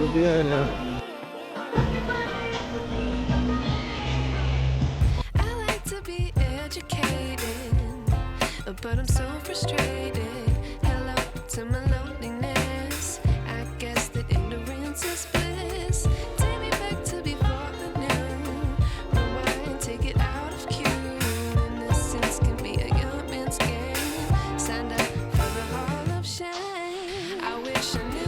Could be on now. I like to be educated, but I'm so frustrated. Hello to my loneliness. I guess that ignorance is bliss. Take me back to before I knew. Rewind, take it out of cue. Innocence can be a young man's game. Signed up for the hall of shame. I wish I knew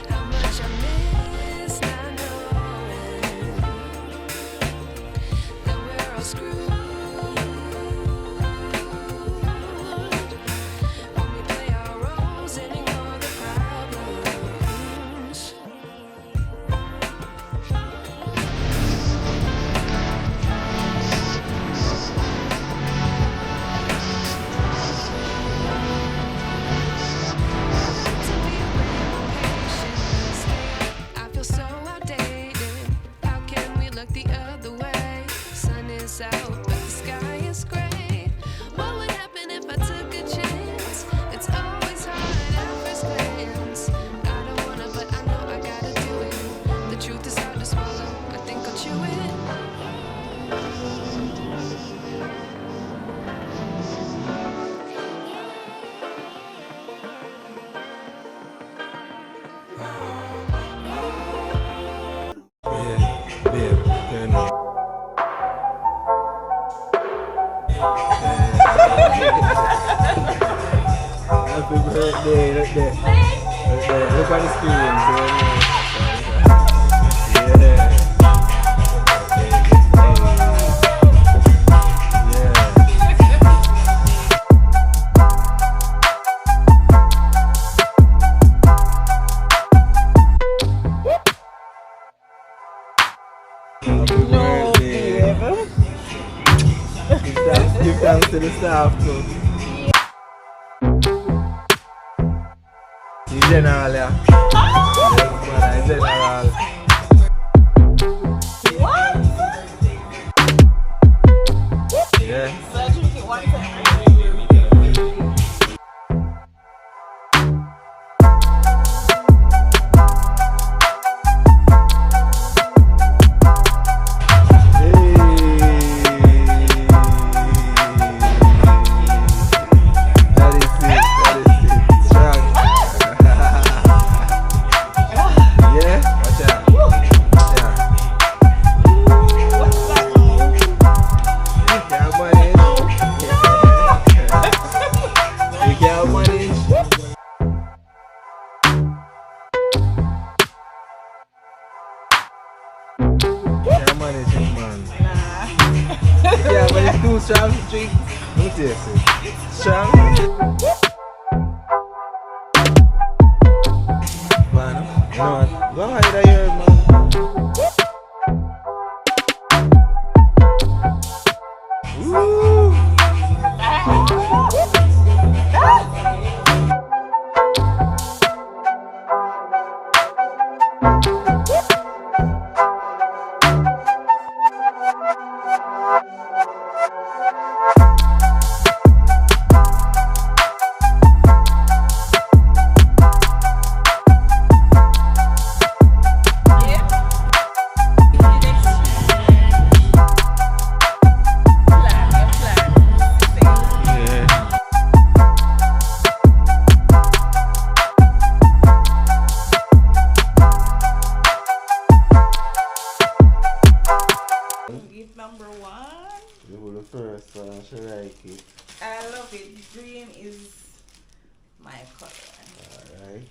how much I miss not knowing that we're all screwed when we play our roles and ignore the problems. To be real patient, I feel so outdated. How can we look the other way? Sun is out, but the sky is gray. What would happen if I took a chance? It's always hard at first glance. I don't wanna, but I know I gotta do it. The truth is hard to swallow. I think I'll chew it. Yeah, babe, turn on. Happy birthday, look there. Look there, look on the screen. Yeah. Happy birthday. Give thanks to the staff too. In general, yeah. Yes, man, in general. Yeah. So I drink it one time. That is it. Strong. Yeah? Watch out. Yeah. What's that now? You can't manage. You can't manage. Can't manage it, man. Yeah, but it's too strong to drink. Let me taste it. Strong. Man, you know what? Go hide here, man. Woo! Gift number one. You were the first one, I should like it. I love it. Green is my color. Alright,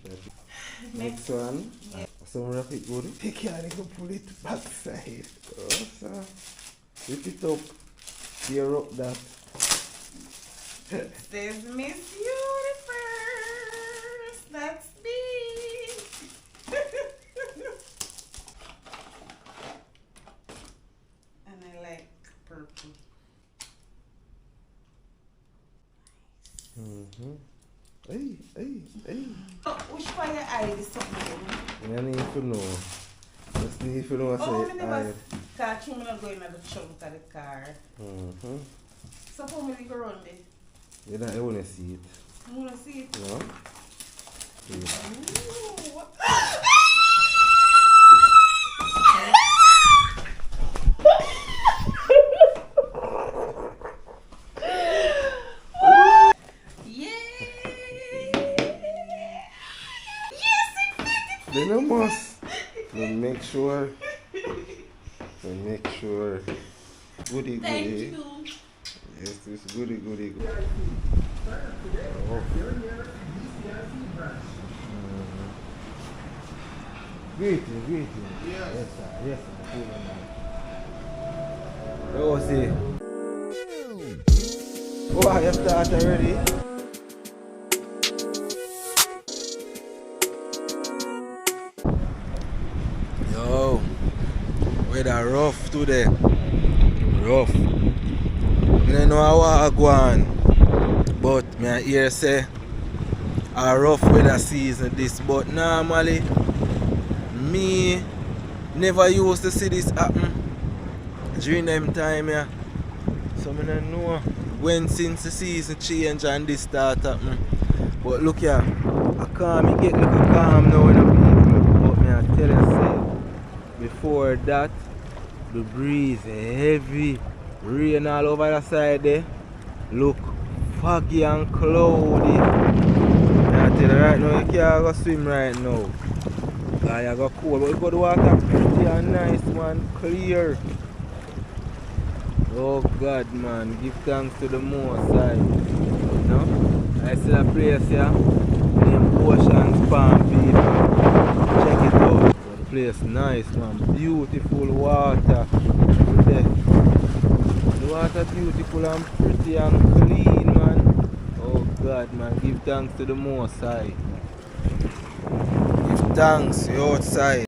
next one. Yeah. Some wrap it good. You can't even pull it backside. Oh, sir. Lift it up. Tear up that. Says Miss Universe. That's me. And I like purple. Hey. Oh, which one your eye is something? You need to know. Just need to know. Oh, I Say, never catch him not going at the trunk of the car. mm-hmm. So how many go around there? You don't want to see it. You want to see it? No? Then I must. Make sure. Goody. Thank you. Yes, this goody. Oh. Greeting. Yes, sir. Oh, see. Oh, you start already? Yo, weather rough today. Rough. I don't know how I go on, but I hear say a rough weather season this, but normally me never used to see this happen during them time, yeah. So I don't know when since the season change and this start happen. But look here, I can't get look calm now in the people. But me I tell you say, before that the breeze heavy, rain all over the side there. Look foggy and cloudy. I tell you right now you can't go swim right now. You go cold, but you go to water pretty and nice, man, clear. Oh God, man, give thanks to the Most High. You know? I see a place here named Ocean's Palm Beach. Check it out. So the place nice, man. Beautiful water. There. The water beautiful and pretty and clean, man. Oh God, man, give thanks to the Most High. Give thanks, you're outside.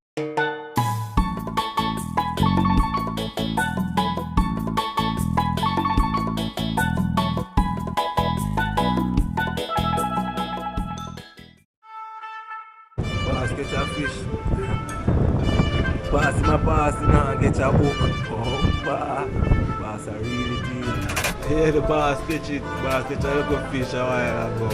Catch a fish. Pass now and get a hook. Oh, bass are really deep. Yeah, the bass catch it. Bass catch a little fish a while ago.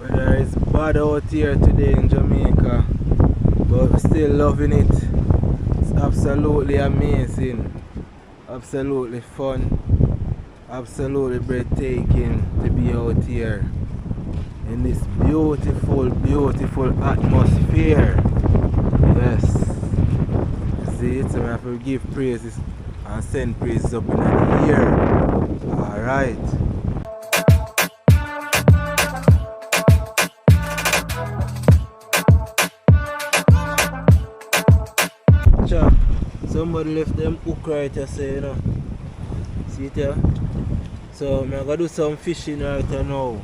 Weather is bad out here today in Jamaica, but we're still loving it. It's absolutely amazing, absolutely fun, absolutely breathtaking to be out here in this beautiful atmosphere. Yes, see it, so I have to give praises and send praises up in the air. Alright. Somebody left them hook right here, so you know. See it here? So I'm gonna do some fishing right here now.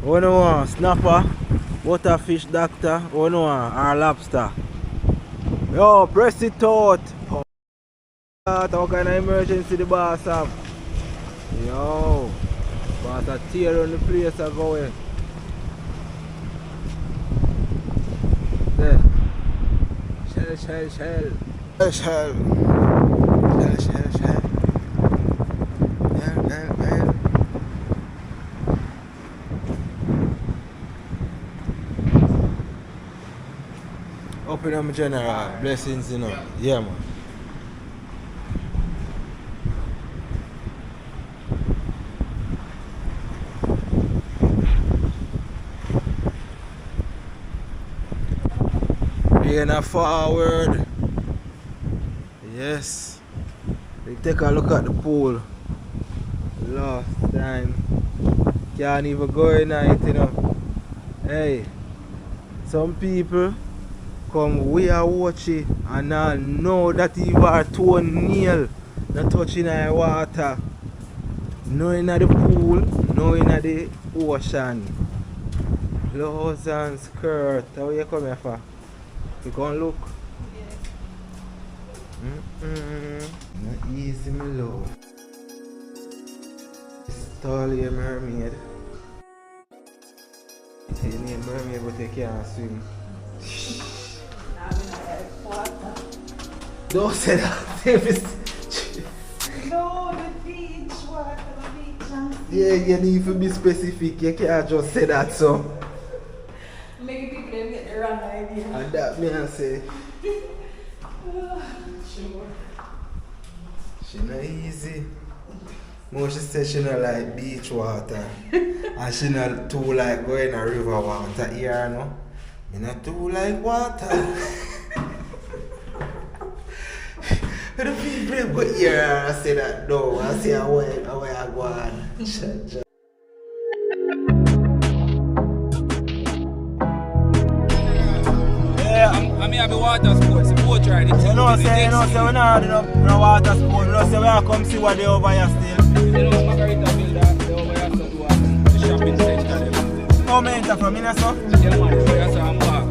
What do you want? Snapper? Waterfish doctor? What do you want? Or lobster? Yo, press it out! What kind of emergency the boss have? Yo, boss are tear on the place are going. There. Shell. Shell. Open up general, blessings, you know. Yeah, man. Being a forward. Yes. We take a look at the pool. Last time. Can't even go in it, you know. Hey, some people come we are watching and I know that you are toenail not touching the water. No in the pool, no in the ocean. Blouse and skirt. How you come here for? You can look. Not easy, my love. Tall your mermaid. You need mermaid but you can't swim. Don't say that. No, the beach water, the beach and Yeah, you need to be specific. You can't just say that so. maybe people don't get the wrong idea. And that me I say. Sure. She not easy. More she said she not like beach water. And she not too like going a river water here, no? Me not too like water. But the people go here I say that no. I say how I go on. Yeah, I'm here for water sports, boat riding. You know, say we not do no water sport. You know, say we are come see what they over here still. You know, Margarita build they over here to do the shopping center. How many enter from here, so? Yeah, man, so that's how I'm back.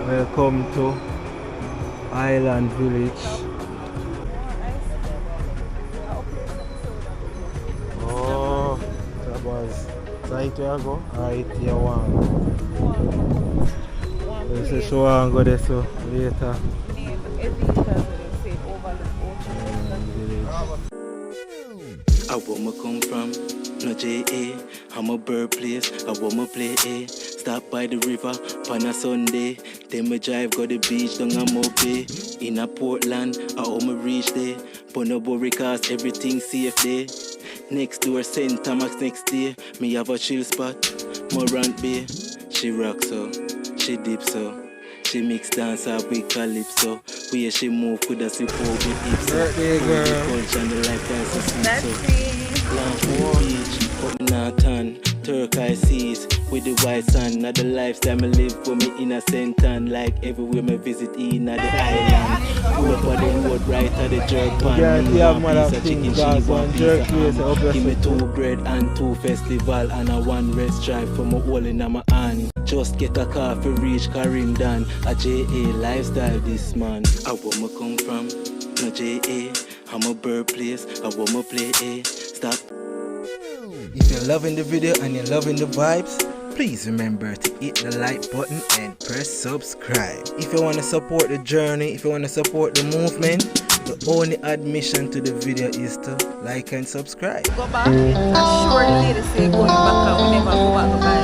Welcome to Island Village. Oh, that was right where I go? Right here one. This is so I go there so later. I want me come from, no J.A. I'm a birthplace, I want me play A. Stop by the river, on a Sunday. Then me drive, go the beach, down a Mope. In a Portland, I want me reach there. But no worry, cause everything safe there. Next door, St. Thomas next day. Me have a chill spot, Morant Bay. She rocks so, she dips so. She mix dance up with calypso. Where she move could have slip over with hips. Birthday girl. The culture and the life dance is sweet That's so. it. Long beach, up Nathan, turquoise seas with the white sand. Now the lifestyle me live for me innocent and like everywhere me visit in at the island. Pull up on the road right at the jerk pan. Yeah, Me yeah, want man, piece of chicken, guys, she want one piece jerk of place, ham. up Give me yourself. 2 bread and 2 festival and a 1 rest drive for my hole in my hand. Just get a car for reach Karim Dan. A J.A. lifestyle this man. I want me come from, no J.A. I'm a birthplace, I want me play A. Stop. If you're loving the video and you're loving the vibes, please remember to hit the like button and press subscribe. If you want to support the journey, if you want to support the movement, the only admission to the video is to like and subscribe. Go back, I'm sure the lady say going back and we never go back by.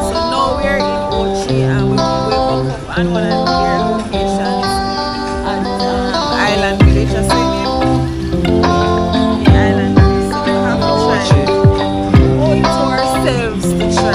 So now we're in Ochi and we will up and one of their locations at Island Village. I say the Island Village. So we have to try. Owe it to ourselves to try.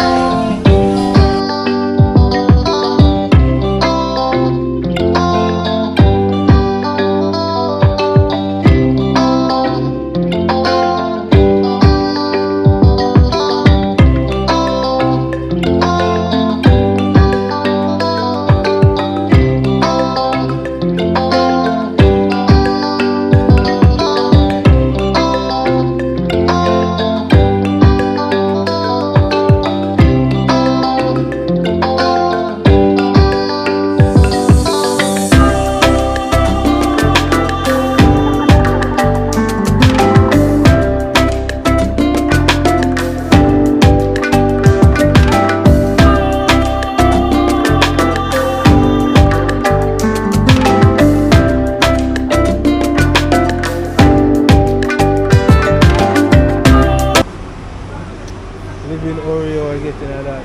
Living Oreo or getting like that.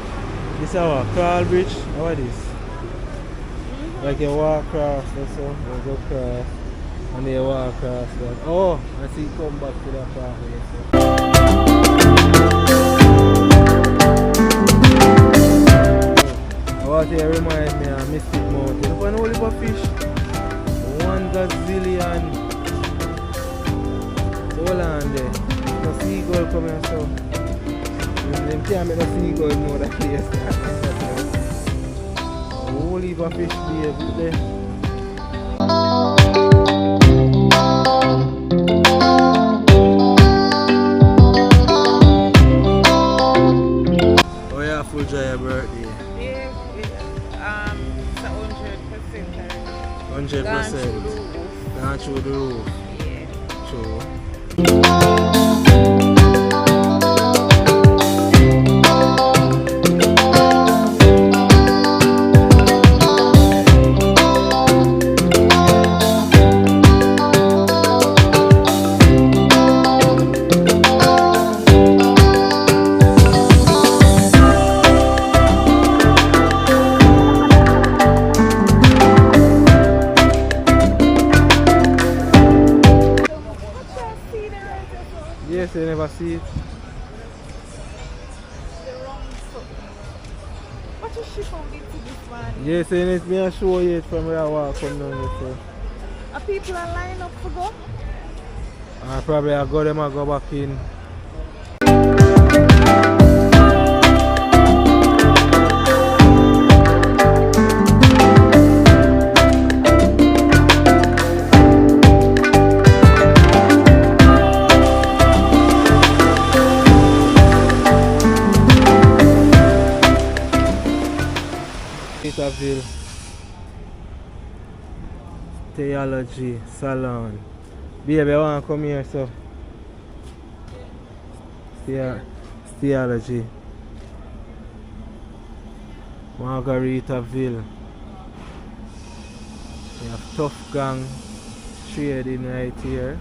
This is our crawl bridge. How is this? Like you walk across or so, you go across and then you walk across that. Oh, I see you come back to that part where you say. What here remind me of Mystic Mountain. Look at all the fish. 1 gazillion. Hold on there. No seagull coming so. Them can't make no seagull know that place. Whole heap of fish there. Oh yeah, full joy your birthday. Yeah, it's 100%. 100%. Gone through the roof. Yeah. True. Yes, you never see it. What is she from to this one? Yes, and it's me show you it from where I walk come down here. So. Are people are lined up to go? Probably I go them and go back in. Peterville Theology Salon. Baby, I want to come here, so. Theology. Margaritaville. We have Tough Gang trading right here.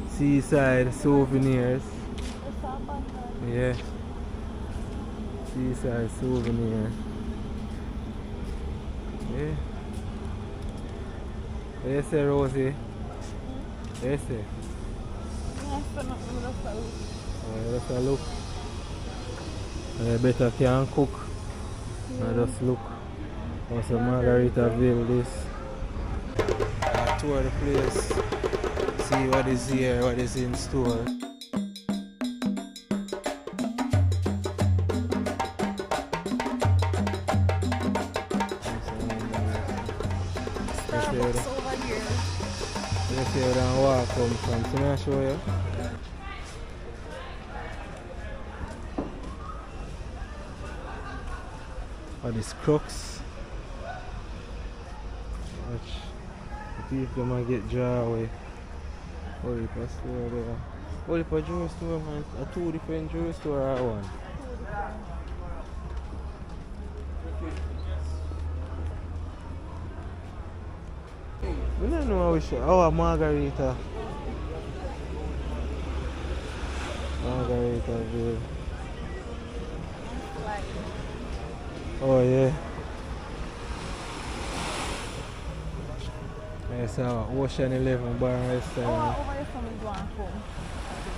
Seaside souvenirs. Yeah. Seaside souvenir. Yeah. What you say, Rosie? What you say? That's a look. I better can cook. I just look. Also Margaritaville this. I tour the place. See what is here, what is in store. Starbucks over here. Let's see where that walk come from. So may I show you? Oh, these crooks. Watch. The people might get draw away. Holy for store there. Holy for jewelry store, man. A 2 different jewelry store or one? We don't know how we should. Oh, Margarita. Margaritaville. Oh, yeah. Yes, Ocean 11 bar and restaurant. Oh, over here from the one come.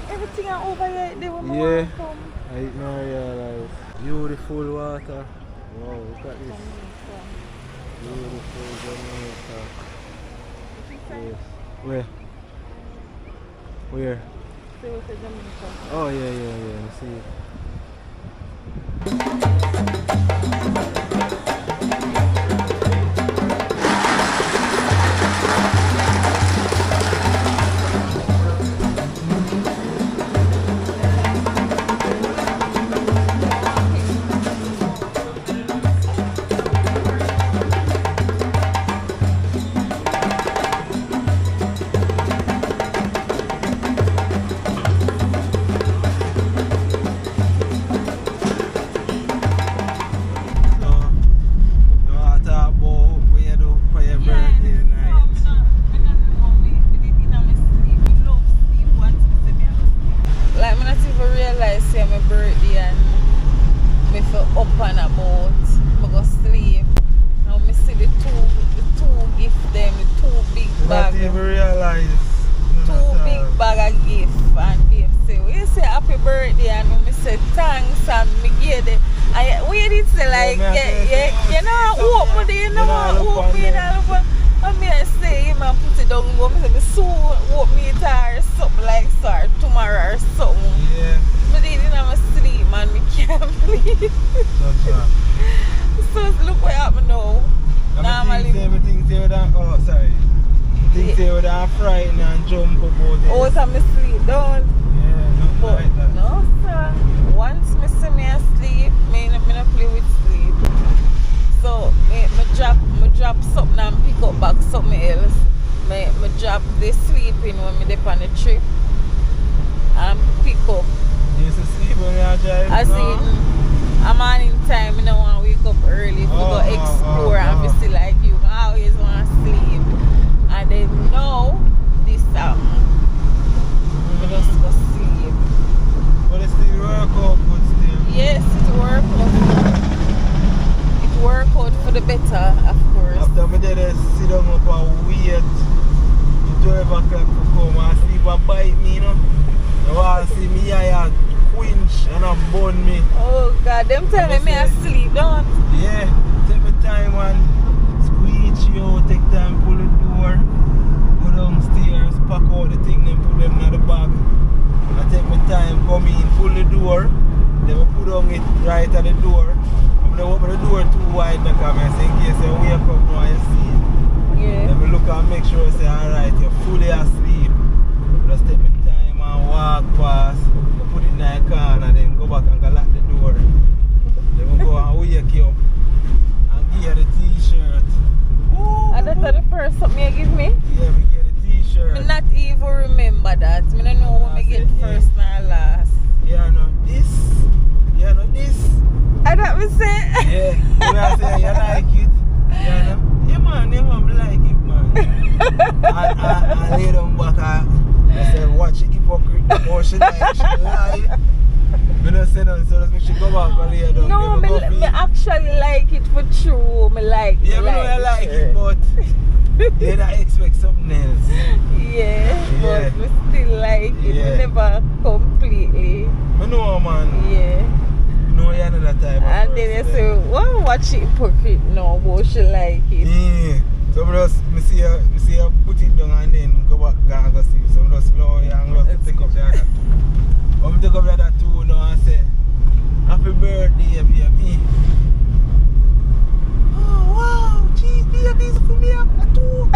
Everything are over here, they will Yeah. come. I did not realize. Beautiful water. Wow, look at this. Beautiful Jamaica. Yes. Where? Where? See what the Jamaica. Oh, yeah. I see it. We did say like, you know, walk me, you know, walk me, you know, and me I say him and put it down, go me say me soon walk me or something like start tomorrow or something. Yeah. But then you know I sleep man, me can't sleep. So look what happened now. Normally. Things say with that, oh sorry. Things say with that frightened and jump about it. Oh, so me sleep down. Yeah, not But like that. no sir. Once me see me asleep, me not play with sleep. So me drop something and pick up back something else. Me drop the sleeping when me dey on the trip and pick up. You used to sleep when you are driving? I see I'm on in time, I don't want to wake up early to go explore and be still like you. I always want to sleep. And then now this happened. I just go sleep. But it still work out good still? Yes, it work out. It work out for the better, of course. After me did sit down up and wait 12 o'clock to come and sleep and bite me, you know. You want to see me here quench and burn me. Oh God, them tell me I sleep, don't? Yeah, take my time and squeeze you, take time, pull the door, go downstairs, pack out the thing, then put them in the bag. I take my time, come in, pull the door, then I put on it right at the door. I'm going to open the door too wide because I say in case you wake up now and you see it. Yeah. Then I look and make sure I say alright, you're fully asleep. Just take my time and walk past, put it in the corner, then go back and go lock the door. Then we go and wake you up and give you the t-shirt. And that's the first something you give me? Yeah, we get the t-shirt. I not even remember that. I don't know what I get first and last. Yeah, no this. Yeah, no this. I don't me say. Yeah, when I say you like it. Yeah, no. Yeah man, you must like it man. I lay down back and I say watch it hypocrite. Or she like, she lie. We don't say nothing, so let's she go back and lay down. No, me actually like it for true. Me like yeah, me know you like it, but you don't expect something else. Yeah, Yeah. but me still like it. Yeah. Me never completely. I know man. Yeah. No, you're not that type of And person, then you say, well, watch it hypocrite now, but she like it. yeah. So I see you put it down and then go back and go sleep. So I just slow and just take up the other two. When I take up the other two now and say, happy birthday, baby. Oh, wow, geez, baby's for me up at two.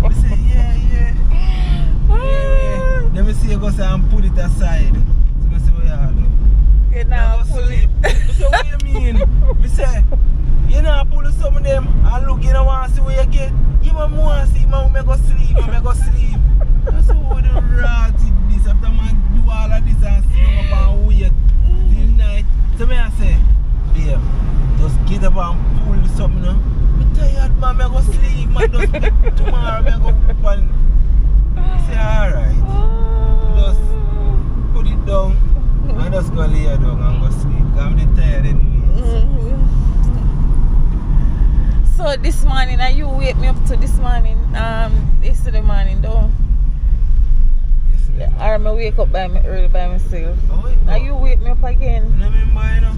I say, yeah. Then I see you go say and put it aside. So I say, what you do? You know, pull it. So what you mean? I say, you know, pull some of them and look, you don't want to see what you get. You want to see, man, I go sleep. That's how the rat did this. After man do all of this and sit up and wait till night. So I say, babe, just get up and pull something. I'm tired, man, I go sleep. Man, just tomorrow I go up and I say, alright. Just put it down and just go lay down and go sleep. Because I'm tired anyway. So this morning, are you wake me up to this morning? Yesterday morning, though. Yesterday. Or am I wake up early by myself? Oh, Are you wake me up again? I don't remember, you know.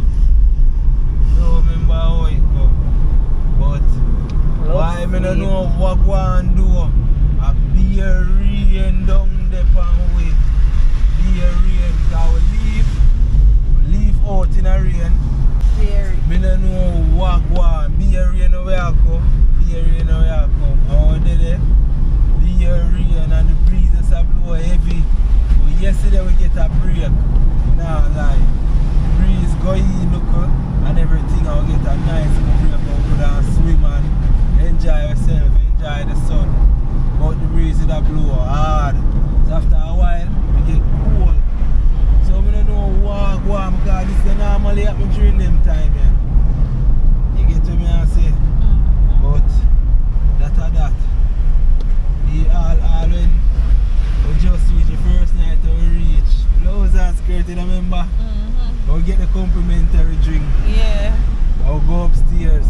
I don't remember how it go. But why I don't know what go and do? A beer rain down there and wait. Beer rain, because we leave out in a rain. Very. I don't know what go on. Beer rain where I come. Beer rain where I come. How did it? Beer rain and the breezes are blow heavy. But yesterday we get a break. Nah, lie. Breeze go in, look, and everything. I'll get a nice break. I'll go down and swim and enjoy yourself, enjoy the sun. But the breeze that blow hard. So after a while, we get cold. So I don't know what go on because this is normally happen during them time. Yeah. You get to me and say, but that or that. All when we just reach the first night we reach. Blouse and skirt, you remember? We get the complimentary drink. Yeah. I'll go upstairs.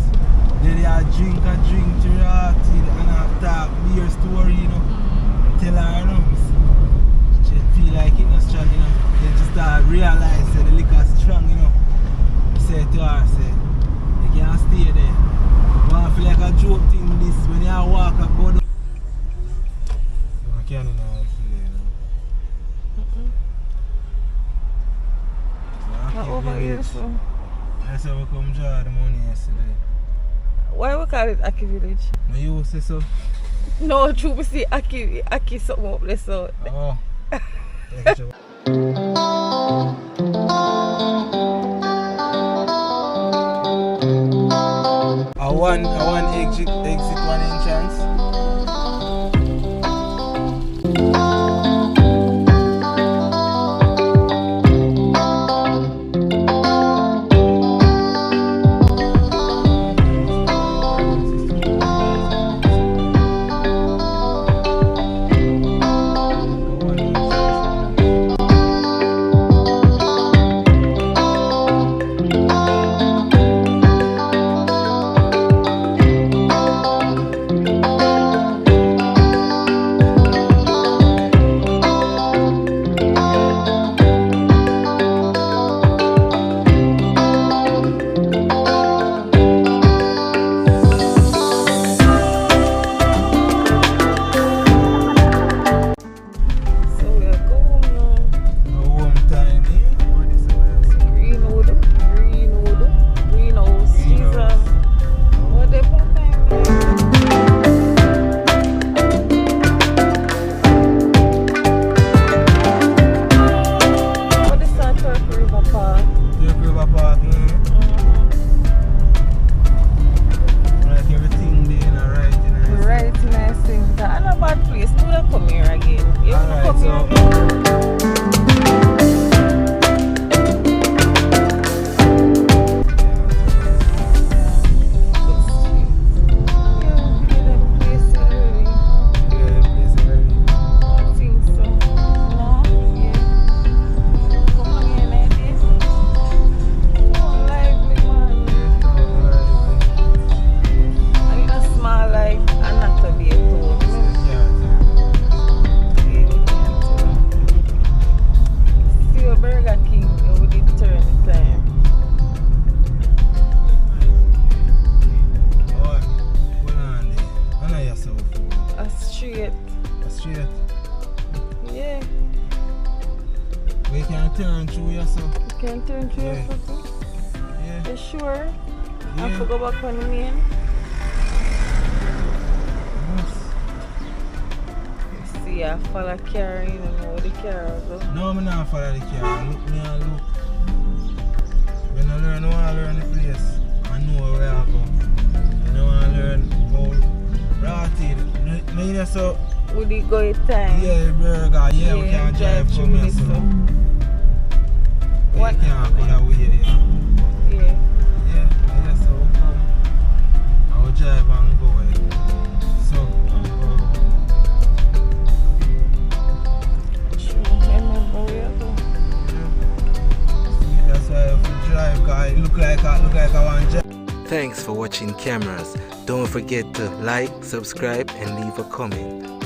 Then you drink to and I talk beer story, you know. Tell her, you know, She feel like it not strong, you know. Then she start realize that the liquor strong, you know. She say to her, say, you can't stay there. But I feel like a joke thing this when you walk up go down. I can't know how I feel, you know. Not over here, so. That's how we come draw the money yesterday. Why we call it Aki Village? No, you say so? No, true, we see Aki something up there, so. Oh. I want exit one entrance. Yeah. We can turn through yourself. You can turn through yourself too? Yeah. You sure? Yeah. I have to go back on the main. Yes. You see, I follow car, you don't know where the car go. No, I'm not follow the car. Look me and look. When I learn, I want to learn the place. I know where I go. When I want to learn how rotted. No, you know, so. Would it go a time? Yeah, burger. Yeah, we can drive from here. So. What? You can't go that way, yeah. Yeah. Yeah, so we come. I will drive and go. So. That's why if you drive, guy, look like I want to drive. Thanks for watching Cameras. Don't forget to like, subscribe and leave a comment.